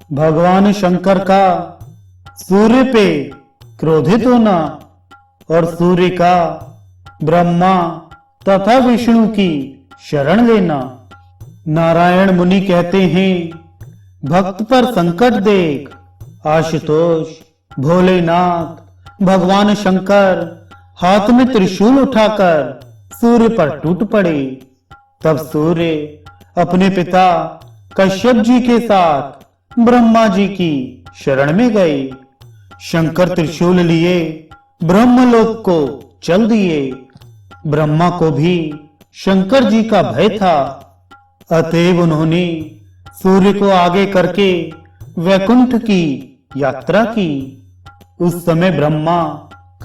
भगवान शंकर का सूर्य पे क्रोधित होना और सूर्य का ब्रह्मा तथा विष्णु की शरण लेना। नारायण मुनि कहते हैं, भक्त पर संकट देख आशुतोष भोलेनाथ भगवान शंकर हाथ में त्रिशूल उठाकर सूर्य पर टूट पड़े। तब सूर्य अपने पिता कश्यप जी के साथ ब्रह्मा जी की शरण में गए। शंकर त्रिशूल लिए ब्रह्मलोक को चल दिए। ब्रह्मा को भी शंकर जी का भय था, अतएव उन्होंने सूर्य को आगे करके वैकुंठ की यात्रा की। उस समय ब्रह्मा,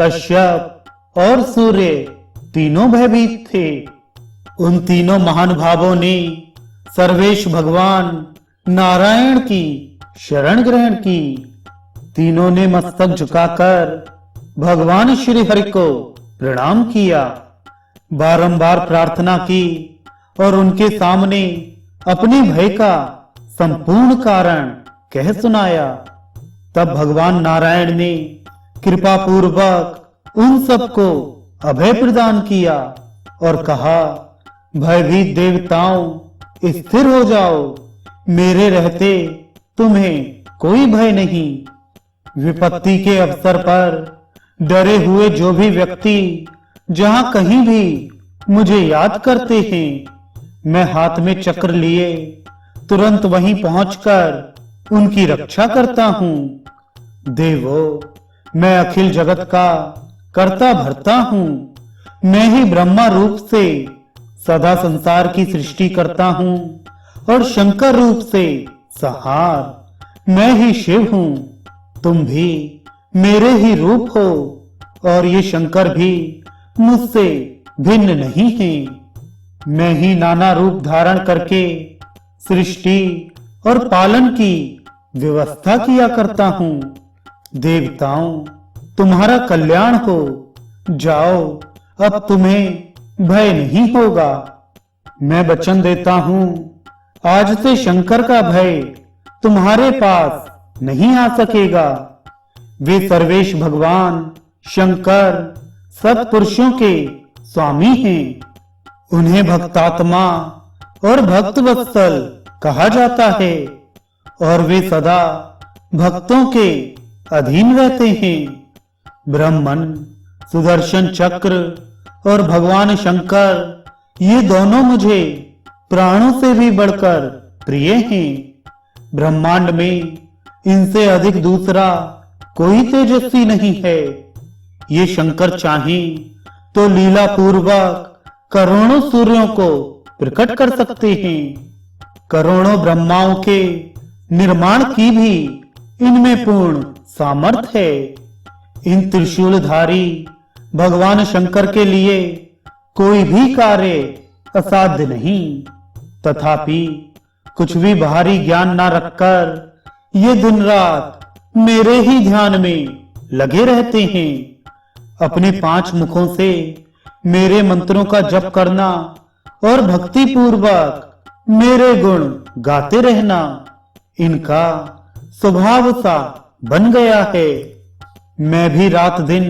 कश्यप और सूर्य तीनों भयभीत थे। उन तीनों महानुभावों ने सर्वेश भगवान नारायण की शरण ग्रहण की। तीनों ने मस्तक झुकाकर भगवान श्री हरि को प्रणाम किया, बारंबार प्रार्थना की और उनके सामने अपने भय का संपूर्ण कारण कह सुनाया। तब भगवान नारायण ने कृपा पूर्वक उन सबको अभय प्रदान किया और कहा, भयभीत देवताओं स्थिर हो जाओ, मेरे रहते तुम्हें कोई भय नहीं। विपत्ति के अवसर पर डरे हुए जो भी व्यक्ति जहां कहीं भी मुझे याद करते हैं, मैं हाथ में चक्र लिए तुरंत वहीं पहुंचकर उनकी रक्षा करता हूं। देवो, मैं अखिल जगत का कर्ता भरता हूं। मैं ही ब्रह्मा रूप से सदा संसार की सृष्टि करता हूं और शंकर रूप से संहार। मैं ही शिव हूं, तुम भी मेरे ही रूप हो और ये शंकर भी मुझसे भिन्न नहीं हैं। मैं ही नाना रूप धारण करके सृष्टि और पालन की व्यवस्था किया करता हूं। देवताओं, तुम्हारा कल्याण हो। जाओ, अब तुम्हें भय नहीं होगा। मैं वचन देता हूं, आज से शंकर का भय तुम्हारे पास नहीं आ सकेगा। वे सर्वेश भगवान शंकर सब पुरुषों के स्वामी हैं। उन्हें भक्तात्मा और भक्त वत्सल कहा जाता है और वे सदा भक्तों के अधीन रहते हैं। ब्रह्मन, सुदर्शन चक्र और भगवान शंकर, ये दोनों मुझे प्राणों से भी बढ़कर प्रिय हैं। ब्रह्मांड में इनसे अधिक दूसरा कोई तेजस्वी नहीं है। ये शंकर चाहें तो लीला पूर्वक करोड़ों सूर्यों को प्रकट कर सकते हैं। करोड़ों ब्रह्माओं के निर्माण की भी इनमें पूर्ण सामर्थ्य है। इन त्रिशूलधारी भगवान शंकर के लिए कोई भी कार्य असाध्य नहीं। तथापि कुछ भी बाहरी ज्ञान ना रखकर ये दिन रात मेरे ही ध्यान में लगे रहते हैं। अपने 5 मुखों से मेरे मंत्रों का जप करना और भक्ति पूर्वक मेरे गुण गाते रहना इनका स्वभाव सा बन गया है। मैं भी रात दिन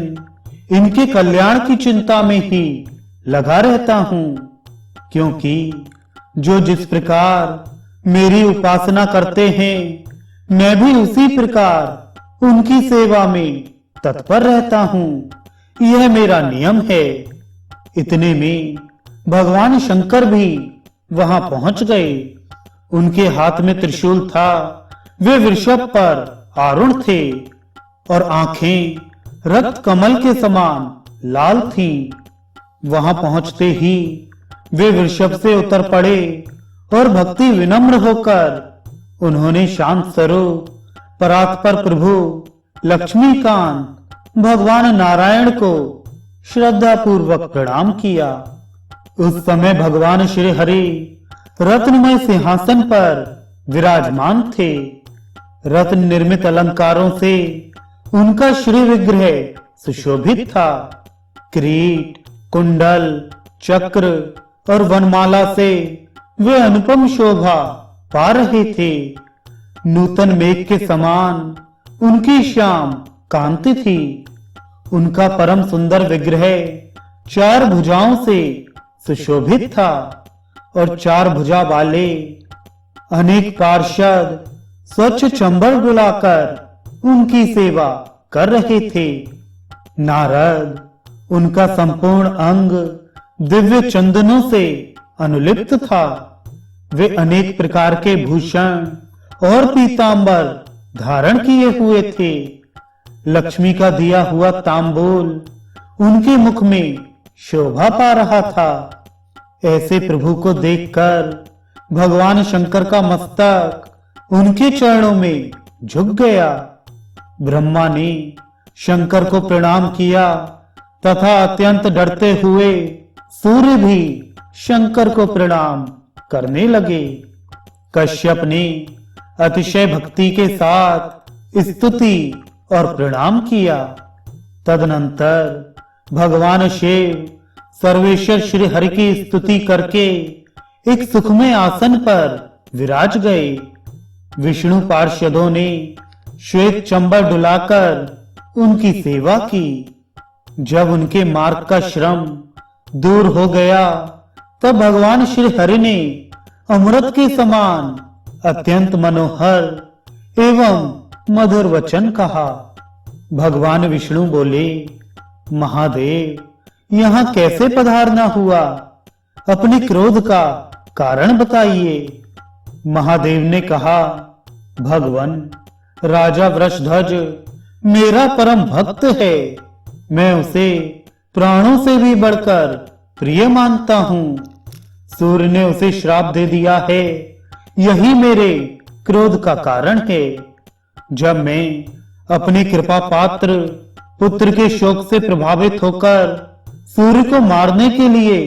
इनके कल्याण की चिंता में ही लगा रहता हूं, क्योंकि जो जिस प्रकार मेरी उपासना करते हैं, मैं भी उसी प्रकार उनकी सेवा में तत्पर रहता हूं। यह मेरा नियम है। इतने में भगवान शंकर भी वहां पहुंच गए। उनके हाथ में त्रिशूल था। वे वृषभ पर आरूढ़ थे और आंखें रक्त कमल के समान लाल थीं। वहां पहुंचते ही वे वृषभ से उतर पड़े और भक्ति विनम्र होकर उन्होंने शांत स्वरूप परात्पर प्रभु लक्ष्मीकांत भगवान नारायण को श्रद्धा पूर्वक प्रणाम किया। उस समय भगवान श्री हरि रत्नमय सिंहासन पर विराजमान थे। रत्न निर्मित अलंकारों से उनका श्री विग्रह सुशोभित था। किरीट, कुंडल, चक्र और वनमाला से वे अनुपम शोभा पा रहे थे। नूतन मेघ के समान उनकी श्याम कांति थी। उनका परम सुंदर विग्रह 4 भुजाओं से सुशोभित था और 4 भुजा वाले अनेक पार्षद स्वच्छ चंबल डुलाकर उनकी सेवा कर रहे थे। नारद उनका संपूर्ण अंग दिव्य चंदनों से अनुलिप्त था। वे अनेक प्रकार के भूषण और पीतांबर धारण किए हुए थे। लक्ष्मी का दिया हुआ तांबूल उनके मुख में शोभा पा रहा था। ऐसे प्रभु को देखकर भगवान शंकर का मस्तक उनके चरणों में झुक गया। ब्रह्मा ने शंकर को प्रणाम किया तथा अत्यंत डरते हुए सूर्य भी शंकर को प्रणाम करने लगे। कश्यप ने अतिशय भक्ति के साथ स्तुति और प्रणाम किया। तदनंतर भगवान शिव सर्वेश्वर श्री हरि की स्तुति करके एक सुखमय आसन पर विराज गए। विष्णु पार्षदों ने श्वेत चंबल डुलाकर उनकी सेवा की। जब उनके मार्ग का श्रम दूर हो गया तब भगवान श्री हरि ने अमृत के समान अत्यंत मनोहर एवं मधुर वचन कहा। भगवान विष्णु बोले, महादेव, यहाँ कैसे पधारना हुआ? अपने क्रोध का कारण बताइए। महादेव ने कहा, भगवान, राजा वृषध्वज मेरा परम भक्त है। मैं उसे प्राणों से भी बढ़कर प्रिय मानता हूँ। सूर्य ने उसे श्राप दे दिया है, यही मेरे क्रोध का कारण है। जब मैं अपने कृपा पात्र पुत्र के शोक से प्रभावित होकर सूर्य को मारने के लिए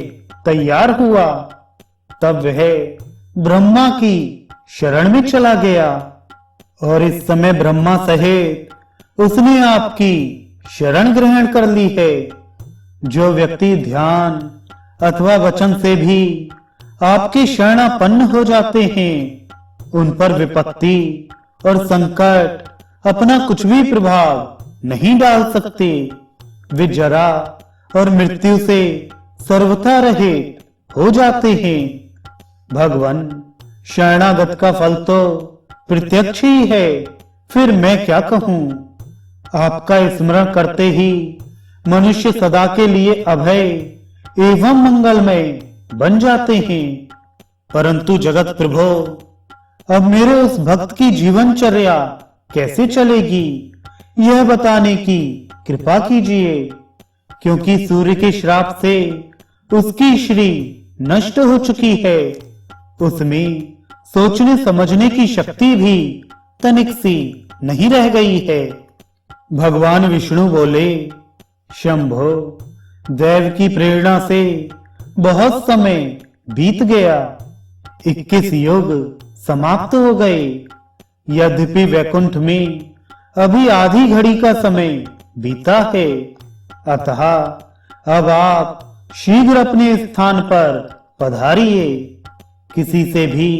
तैयार हुआ, तब वह ब्रह्मा की शरण में चला गया और इस समय ब्रह्मा सहित उसने आपकी शरण ग्रहण कर ली है। जो व्यक्ति ध्यान अथवा वचन से भी आपके शरणापन्न हो जाते हैं, उन पर विपत्ति और संकट अपना कुछ भी प्रभाव नहीं डाल सकते। वे जरा और मृत्यु से सर्वथा रहित हो जाते हैं। भगवान, शरणागत का फल तो प्रत्यक्ष ही है, फिर मैं क्या कहूँ? आपका स्मरण करते ही मनुष्य सदा के लिए अभय एवं मंगलमय बन जाते हैं। परंतु जगत प्रभो, अब मेरे उस भक्त की जीवनचर्या कैसे चलेगी, यह बताने की कृपा कीजिए, क्योंकि सूर्य के श्राप से उसकी श्री नष्ट हो चुकी है। उसमें सोचने समझने की शक्ति भी तनिक सी नहीं रह गई है। भगवान विष्णु बोले, शंभो, दैव की प्रेरणा से बहुत समय बीत गया। 21 युग समाप्त हो गए। यद्यपि वैकुंठ में अभी आधी घड़ी का समय बीता है, अतः अब आप शीघ्र अपने स्थान पर पधारिए। किसी से भी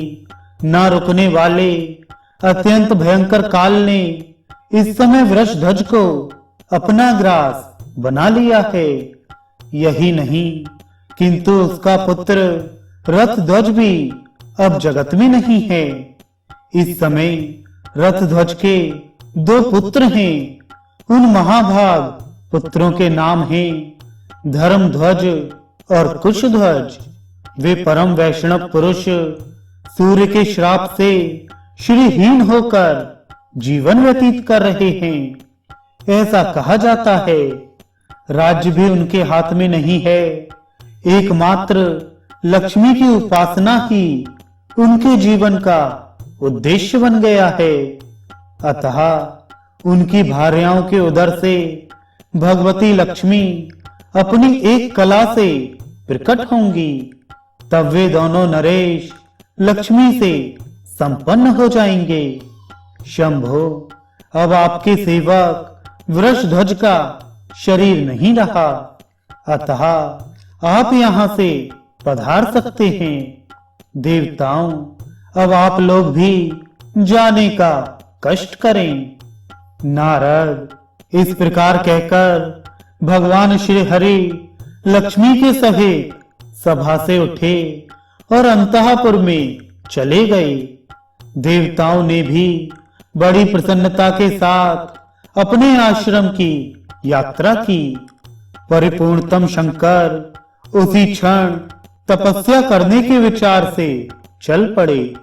न रुकने वाले अत्यंत भयंकर काल ने इस समय वृषध्वज को अपना ग्रास बना लिया है। यही नहीं, किंतु उसका पुत्र रथध्वज भी अब जगत में नहीं है। इस समय रथध्वज के 2 पुत्र हैं। उन महाभाग पुत्रों के नाम हैं धर्मध्वज और कुशध्वज। वे परम वैष्णव पुरुष सूर्य के श्राप से श्रीहीन होकर जीवन व्यतीत कर रहे हैं। ऐसा कहा जाता है। राज्य भी उनके हाथ में नहीं है। एकमात्र लक्ष्मी की उपासना ही उनके जीवन का उद्देश्य बन गया है। अतः उनकी भार्याओं के उदर से भगवती लक्ष्मी अपनी एक कला से प्रकट होंगी। तब वे दोनों नरेश लक्ष्मी से संपन्न हो जाएंगे। शंभो, अब आपके सेवक वृषध्वज का शरीर नहीं रहा, अतः आप यहाँ से पधार सकते हैं। देवताओं, अब आप लोग भी जाने का कष्ट करें। नारद इस प्रकार कहकर भगवान श्री हरि लक्ष्मी के सहित सभा से उठे और अंतःपुर में चले गए। देवताओं ने भी बड़ी प्रसन्नता के साथ अपने आश्रम की यात्रा की। परिपूर्णतम शंकर उसी क्षण तपस्या करने के विचार से चल पड़े।